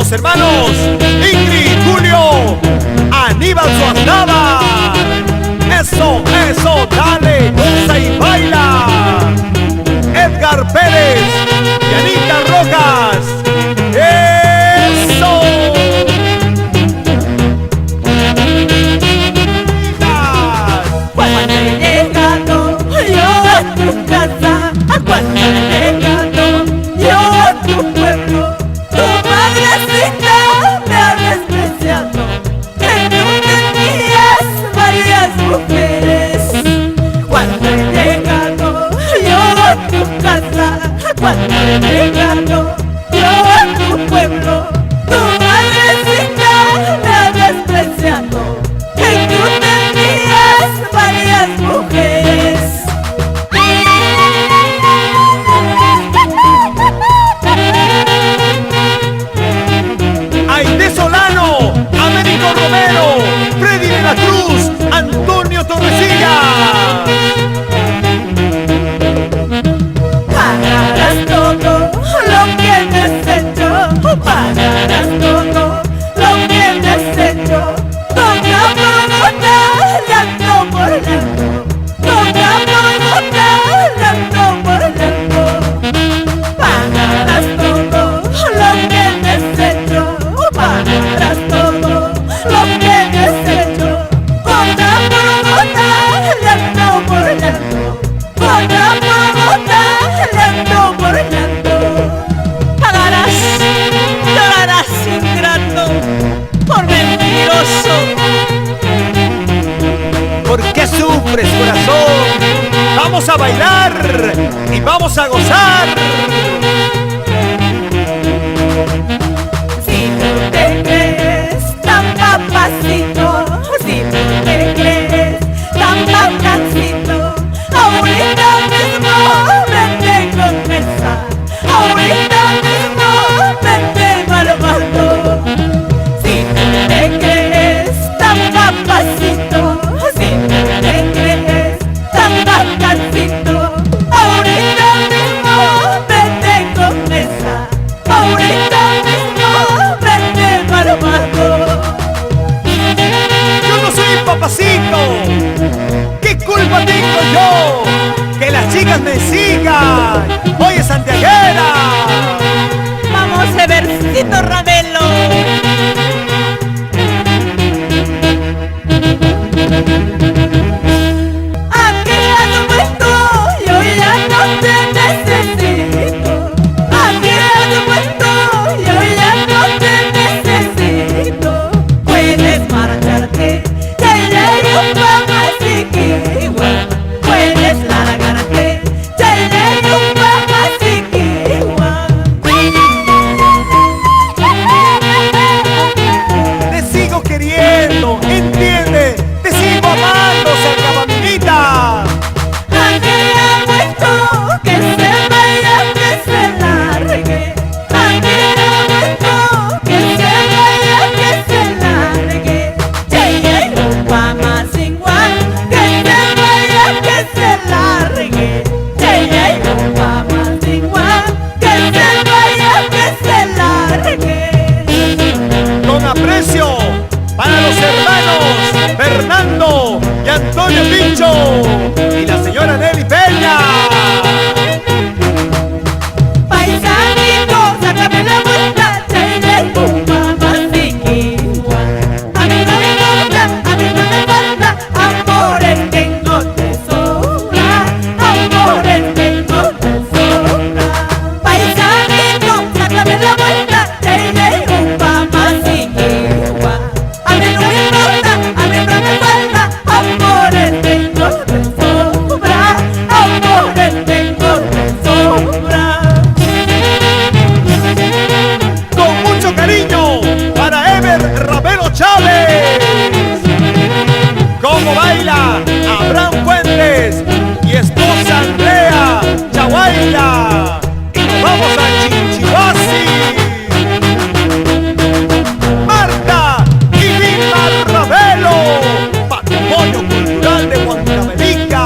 los hermanos Ingrid, Julio, Aníbal Suaznava. Eso, eso, dale, goza y baila. Edgar Pérez y Anita Rojas. Eso. Cuando he llegado yo a tu casa, cuando he llegado yo a tu pueblo, tu madrecita me ha despreciado, que tú tenías varias mujeres. Cuando he llegado yo a tu casa, cuando he llegado yo a tu pueblo, tu madrecita me ha despreciado, que tú tenías varias mujeres. Aide Solano, Américo Romero, Freddy de la Cruz, Antonio Torrecilla. Pagarás todo lo que me has hecho, pagarás todo lo que me has hecho. Toca por gota, llanto por llanto, toca por gota, llanto por llanto. Pagarás todo lo que me has hecho, pagarás todo lo que me has hecho. Gota por gota, llanto por llanto, gota por gota, llanto por llanto. Pagarás, llorarás ingrato, por mentiroso. ¿Por qué sufres, corazón? Vamos a bailar y vamos a gozar. Si tú te crees tan papacito, si tú te crees tan papacito, ahorita mismo vete con mesa, ahorita mismo vete malvado. Si tú te crees tan papacito, si tú te crees tan papacito, ahorita mismo vete con mesa, ahorita mismo vete malvado. Yo no soy papacito. ¿Qué culpa tengo yo? Que las chicas me sigan. Oye, santiaguera. Vamos, Evercito Ravelo. Aquí ando puesto, yo ya no te necesito. Aquí ando puesto, yo ya no te necesito. Puedes marcharte, te leeré un papasiquiwa. Puedes largarte, te leeré un papasiquiwa. Te sigo queriendo, entiende. Te sigo amando, se acaba mi vida. Aquí ha puesto que se vaya, que se largue. Aquí ha puesto que se vaya, que se largue. Llegué un más igual, que se vaya, que se largue. Llegué un más igual, que se vaya, que se largue. Con aprecio para los hermanos Fernando y Antonio Pincho y la señora Nelly Peña. Paisanito, sácame la vuelta, llegué un mamasiquiwa. A mí no me importa, a mí no me falta, amores tengo de sobra, amores tengo de sobra. Paisanito, sácame la vuelta, llegué un mamasiquiwa. A mí no me importa, a mí no me falta, amores tengo de sobra, amores tengo de sobra. Con mucho cariño para Ever Ravelo Chávez. Como baila Abraham Fuentes y esposa Andrea Chaguaila. Y nos vamos a Chinchihuasi. Marta y Vilma Ravelo, patrimonio cultural de Huancavelica.